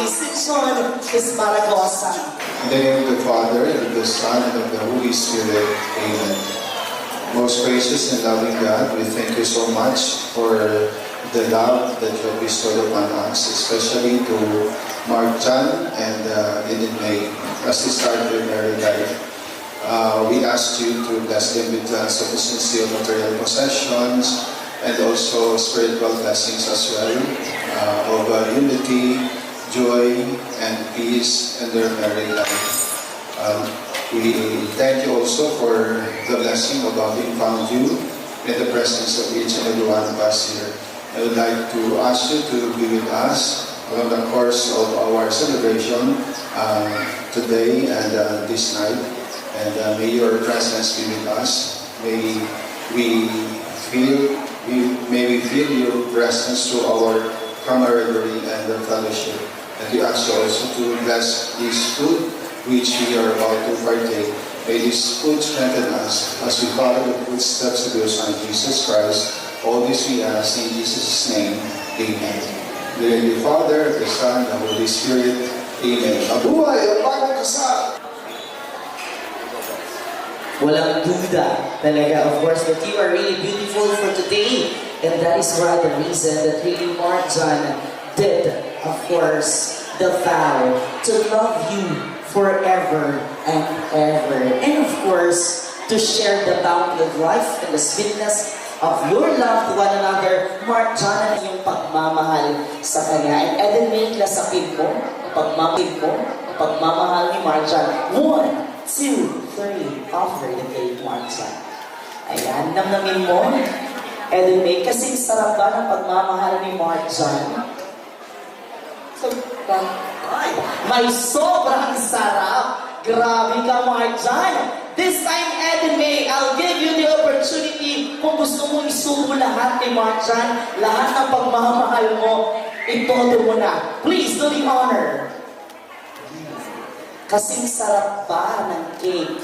si John Esparragosa. In the name of the Father, and of the Son, and of the Holy Spirit. Amen. Most gracious and loving God, we thank you so much for the love that you have bestowed upon us, especially to Mark John and Eden May as they start their married life. We ask you to bless them with sufficiency of material possessions and also spiritual blessings as well, of unity, joy, and peace in their married life. We thank you also for the blessing of having found you in the presence of each and every one of us here. I would like to ask you to be with us along the course of our celebration today and this night. And may your presence be with us. May we feel your presence through our camaraderie and fellowship. And we ask you also to bless this food which we are about to partake. May this food strengthen us as we follow the footsteps of your Son, Jesus Christ. All this we ask in Jesus' name. Amen. In the name of the Father, the Son, and the Holy Spirit. Amen. Mabuhay ang bagong kasal! Walang duda talaga, of course, that you are really beautiful for today. And that is why the reason that really Mark John did, of course, the vow to love you forever and ever. And of course, to share the bounty of life and the sweetness of your love to one another. Mark John, ang iyong pagmamahal sa kanya. And Eden May, lasapin mo, pagmamahal ni Mark John. 1, 2, 3, offer the cake, Mark John. Ayan, namnamin mo, Eden May, kasing sarap ba ng pagmamahal ni Mark John? Ay, may sobrang sarap. Grabe ka, Mark John. This time, Eden May, I'll give you the opportunity kung gusto mo isubo lahat kay Mark John, lahat ng pagmamahal mo, itodo mo na. Please do the honor. Kasing sarap ba ng cake?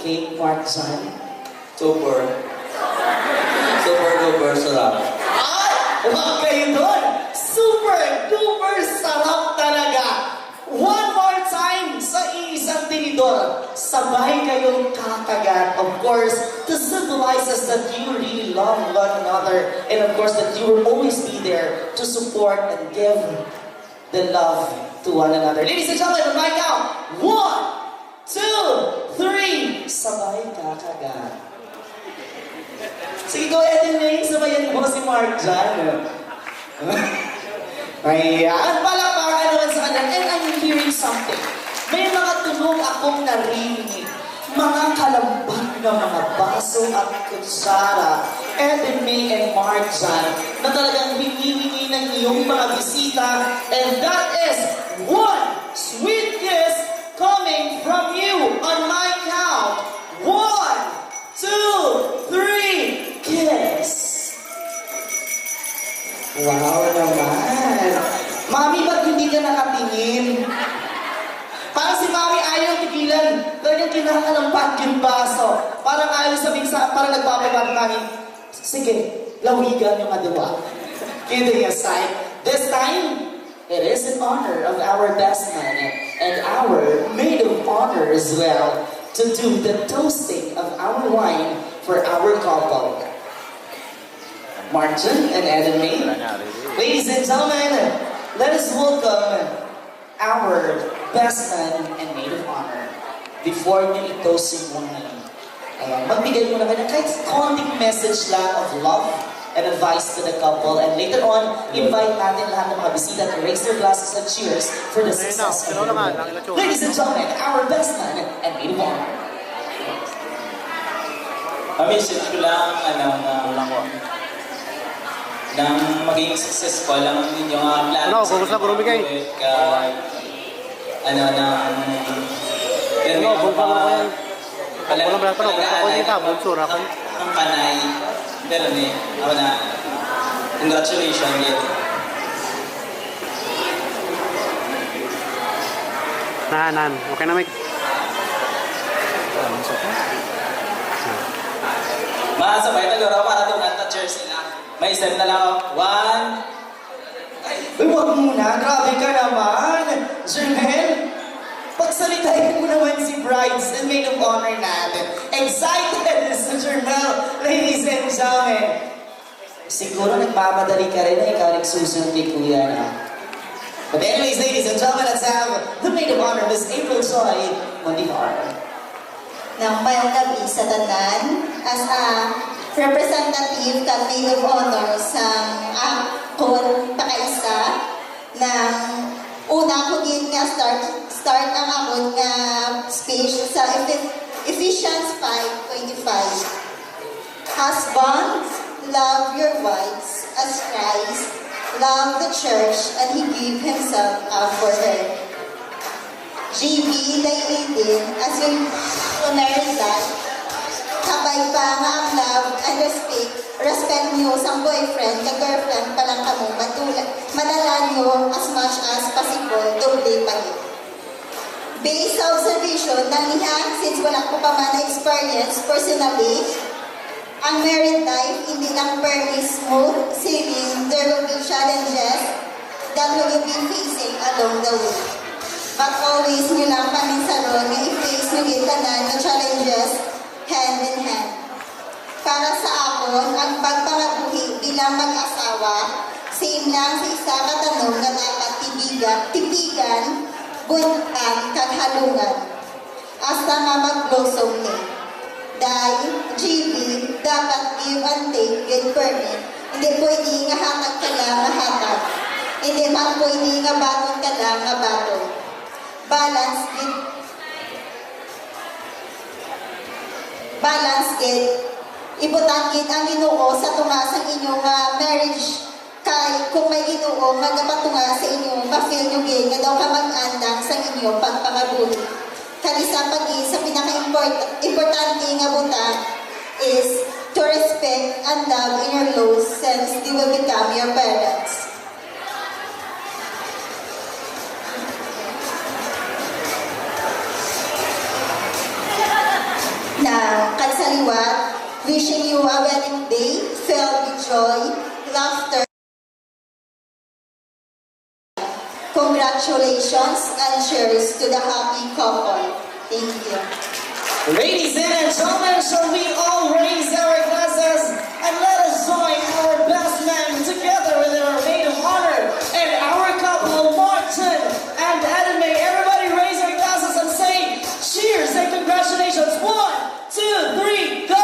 Cake, Mark John? Super duper sarap. Ay! Huwag kayo doon! Super duper sarap talaga! One more time sa isang tinidor. Sabay kayong kakagat. Of course, to symbolize us that you really love one another. And of course, that you will always be there to support and give the love to one another. Ladies and gentlemen, right now, 1, 2, 3, sabay kakagat. Sige go, Eden May, sabayan mo si Mark John. Ayan, palakpakan naman sa kanya. And I'm hearing something. May mga tunog akong narinig. Mga kalambak na mga baso at kutsara. Eden May and Mark John na talagang hinihingi ng iyong mga bisita. And that is one sweet kiss coming from you on my count. 1, 2, 3, kiss. Wow naman. Mami, ba't hindi ka nakatingin? Parang si Mami ayaw tigilan. Talagang kinakalampat yung baso. Parang ayaw sabihin sa, parang nagpapagpapag kami. Sige, lawigan yung aduwa. Kidding aside, this time, it is in honor of our best man and our maid of honor as well to do the toasting of our wine for our couple. Martin and Eden May. Ladies and gentlemen, let us welcome our best man and maid of honor before nyo i-toast yung wine. Magbigay mo na kayo kahit konting message lang of love and advice to the couple. And later on, invite natin lahat ng mga bisita to raise their glasses and cheers for the success of the couple. Ladies and gentlemen, our best man and maid of honor. Message ko lang, nang maging successful ang inyong plano sa bumigay? ang panay. Pero ako na, congratulations yun. Nahanan, okay na, Mike? Masabay na garo para itong nata-cheers sila. May step na lang ako. 1, Uy, wag muna. Grabe ka naman. Jermel, pagsalitain mo naman si brides and maid of honor natin. Excited si Jermel, ladies and gentlemen. Siguro nagmamadali ka rin na ikaw nagsusunod kay Kuya na. But anyways, ladies and gentlemen, let's have the maid of honor, Miss April Joy Mondivar. Ng mayong gabi sa tanan as a representative kag maid of honor sa akon pakaisa ng una ko gid nga start ang akon nga speech sa Ephesians 5:25. Husbands, love your wives as Christ loved the church and He gave Himself up for her. JB, din as yung married life, kabay pa nga ang love and respect nyo sa boyfriend, ka girlfriend pa lang kamo, madala nyo as much as possible, doble pa rin. Based sa observation ng lihan, since wala ko pa man experience personally, ang married life hindi lang per smooth sailing, there will be challenges that we will be facing along the way. But always nyo lang paminsaron nga i-face nyo gitanan na challenges hand in hand. Para sa akon, ang pagpangabuhi bilang mag-asawa, same lang sa isa katanong na dapat tipigan, buntan, kaghalungan. Hasta nga mag-blossom ni. Dahil, GB, dapat give and take, get permit. Hindi pwede nga hatag ka lang nga hatag. Hindi man pwede nga baton ka lang nga baton. Balance gid ibutangin ang Ginoo sa tunga sa inyong marriage kay kung may Ginoo magapatunga sa inyo ma-feel nyo gid nga daw ka mag-andang sa inyo pagpangabuhi kani sa pag-i sa pinaka-importante nga butang is to respect and love in your laws since they will become your parents. Now, kansaliwat, wishing you a wedding day filled with joy, laughter. Congratulations and cheers to the happy couple. Thank you. Ladies and gentlemen, shall we all raise our glasses and let us join our best men together with our maid of honor and our couple, Martin and Edme. Everybody raise our glasses and say cheers and congratulations. 1, 2, 3, go!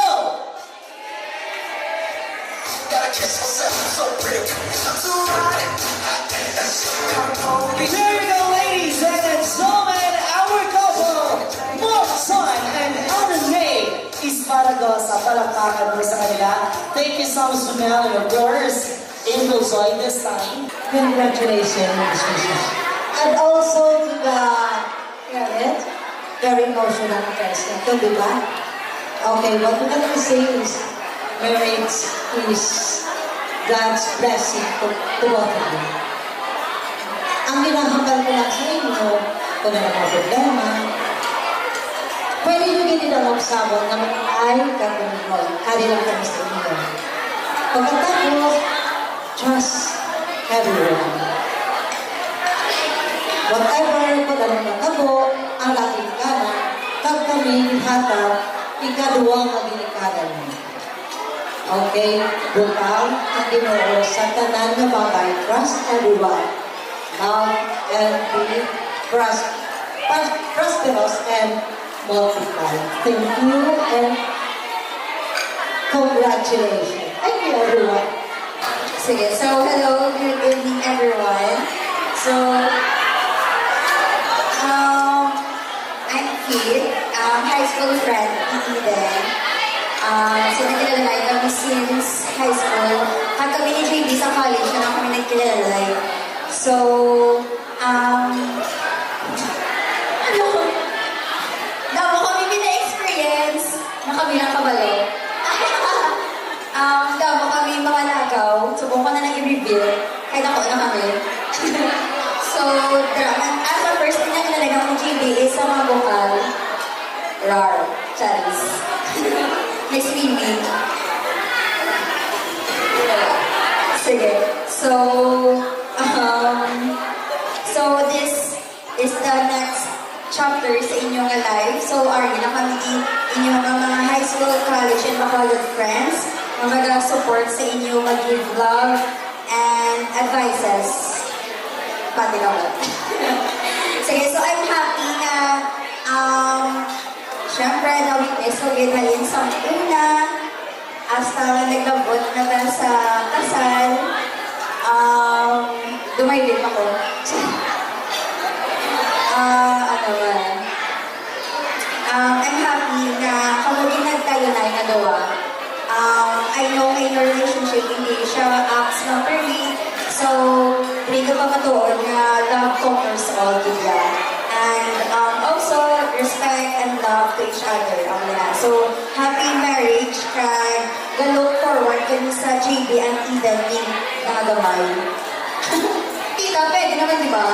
Gotta kiss myself, I'm so pretty. I'm so right. There you go, ladies and gentlemen, our couple, Martin and Edme Esparagosa. Palakpakan mo sa kanila. Thank you so much, Mel, and of course, April Joy this time. Congratulations, and also to the parent, very emotional test ito, di ba? Okay, what we're gonna say is marriage is God's blessing to both of you. Ang ginahambal ko lang sa inyo, kung may mga problema, pwede nyo ginidalawag sabon na ay kagunod, kanilang kami sa inyo. Pagkatapos, trust everyone. Whatever kung anong natabo, ang laking kana, kag kami hatag, ikaduwang mabilikaran mo. Okay? Butang ang Ginoo sa tanan nga bagay, trust everyone. Love and be prosperous and multiply. Thank you and congratulations. Thank you, everyone. Sige, so hello, good evening everyone. So, I'm Kate, high school friend ni Eden. So nagkilalay kami since high school. Pag kami ni JB sa college, na kami nagkilalay. So, damo kami pina-experience na kami ng kabalo. Damo kami mga lagaw. Subukan na lang i-reveal. Kahit ako na kami. So, as a first thing na nilalagay ng JB is sa mga bukal. Rar. Charis. May swimming. Sige. So, is the next chapter sa inyong life. So, are na kami inyong mga high school, college, and college friends na mag-support sa inyo, mag-give love and advices. Pati na ko. Sige, so I'm happy na syempre, na-witness ko ginhalin sa una hasta naglabot na dahil sa kasal. Dumaylin ako. Ano ba? I'm happy na kamuginag tayo na nagawa. I know in your relationship, hindi siya acts ng perfect. So, hindi ka pa matuon na love conquers all, diba? And also, respect and love to each other. So, happy marriage kag look forward kami sa JB and Eden ni nagamay. Tita, pwede naman, di ba?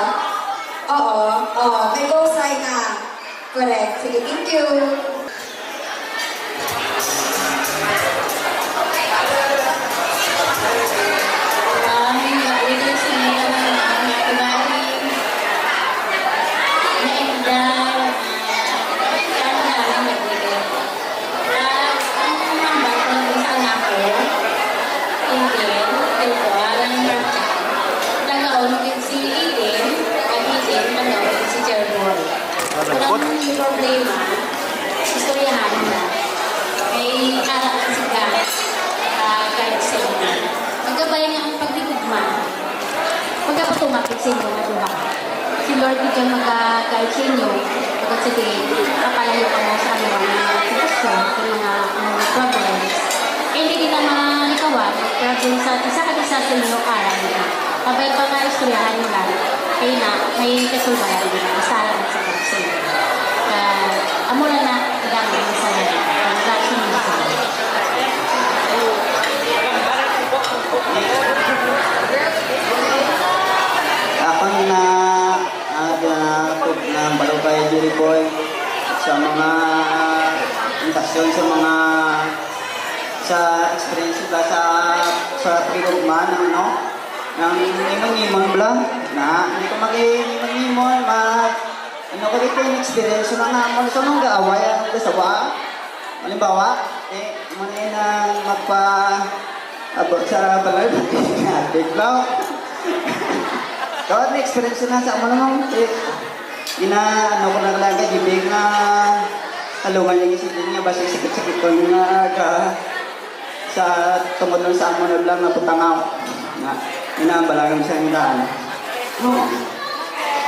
Oo, may go sign na. Correct. Sige, thank you. Walang problema, istoryahan na. May karaan siya kahit sa inyo. Magkabay nga ang pagdigugma. Magkapatumakit sa inyo na duha. Si Lord di ka mag-guide sa inyo. Pagkat sige, kapalayo ka mo sa mga sitwasyon, sa mga problems. Hindi kita malikawan, problem sa isa sa inyo karaan nila. Kapag istoryahan nila, kaya na, may kasulbayan nila. Masalan sa pagsin. Amo na na, ilang sa transaction mo sa Ako na ng Balukay Jury Boy sa mga intasyon sa experience ba sa pinugma ng ng imong-imong blang na hindi ko mag-imong-imong ano ko dito yung experience na nga mo sa mga gaaway ang kasawa. Halimbawa, muna yun ang abot sa balay nga, biglaw. Kawat na experience na sa mo naman, ano ko naglagay, ibig nga halungan yung isipin niya, basta sakit-sakit ko nga sa tungkol nun sa amo na lang na putangaw. Na, inaambalagan sa hindaan.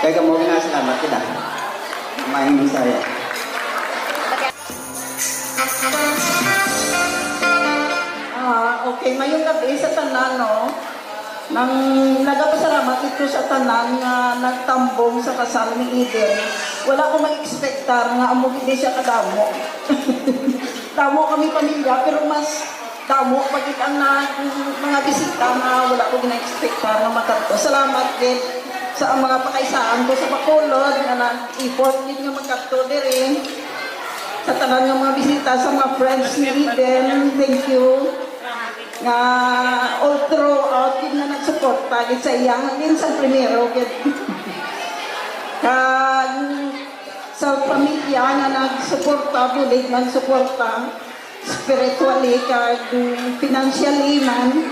Kaya mo ginasalamat kita. Maing saya. Okay, mayong gabi sa tanan, no? Nang nagapasalamat ito sa tanan nga nagtambong sa kasal ni Eden. Wala ko mag-expectar nga amo hindi siya kadamo. Damo kami pamilya, pero mas damo pag ang mga bisita na wala ko gina-expectar na matarto. Salamat din sa mga pakaisaan ko sa Bacolod na nag-effort din nga magkakto din sa tanan ng mga bisita, sa mga friends ni Eden, thank you nga all throughout din na nag-support pagit sa iyang din sa primero kag sa pamilya nga nag-suporta, bulig nag-suporta spiritually kag financially man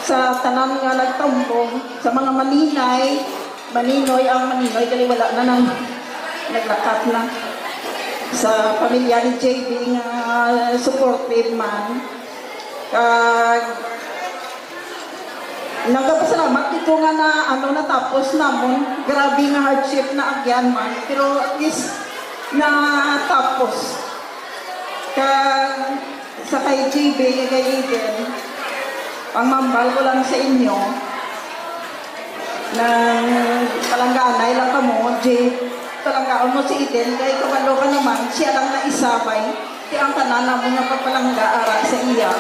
sa tanan nga nagtambong, sa mga maninoy kali wala na nang naglakat na sa pamilya ni JB nga supportive man. Nagpasalamat ito nga na natapos namon, grabe nga hardship na agyan man, pero at least natapos. Sa kay JB, kay Eden, ang mambal ko lang sa inyo na palangganay lang ka mo, palanggaan mo si Eden, kay kabalo ka naman, siya lang na isabay, kaya ang kanana mo nga papalanggaara sa iya.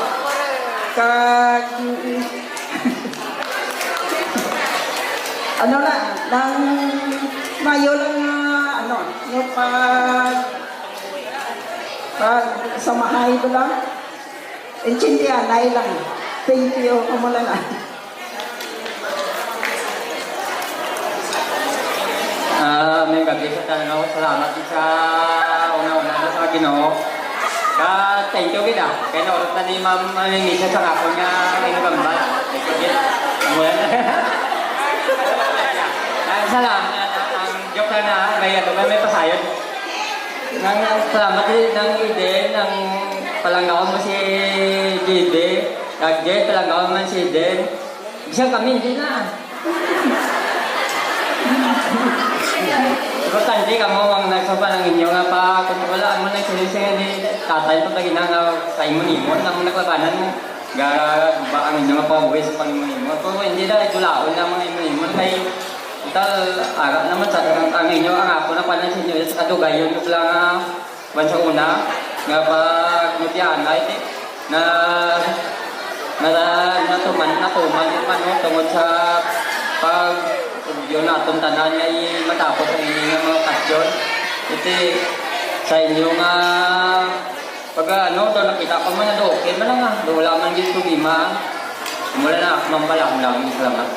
Nang mayo lang yung pag samahay ko lang, intindihanay lang. Thank you, kamula na. mayong gabi sa tanong. Salamat sa una-una na sa Ginoo. Thank you kita. Kaya naurot na ni Ma'am Misa sa kapon nga inugambal. Thank you kita. Salamat. Ang joke lang na may pasayod. Salamat din ng Eden, ng palanggawan mo si Jide. Jade, palanggawan man si Eden. Bisa kami, hindi na. Importante ka mo ang nagsopa ng inyo nga pa kung wala mo nang sinising ni tatay pag lagi na nga sa imon-imon ang naglabanan mo. Ba ang inyo nga pa-uwi sa pang-imon-imon. Kung hindi na idulaon na mga imon-imon kay tal ara naman sa ang inyo ang ako na panan sa inyo sa kadugayon ko lang bansa una nga pag mutian ay na natuman man tungod sa pag yun natin tanan ay matapos ang inyong mga kasyon. Iti sa inyo nga pag doon nakita ko man na doon, okay man lang nga. Doon wala man yung problema. Mula na ako mampalang lang. Salamat.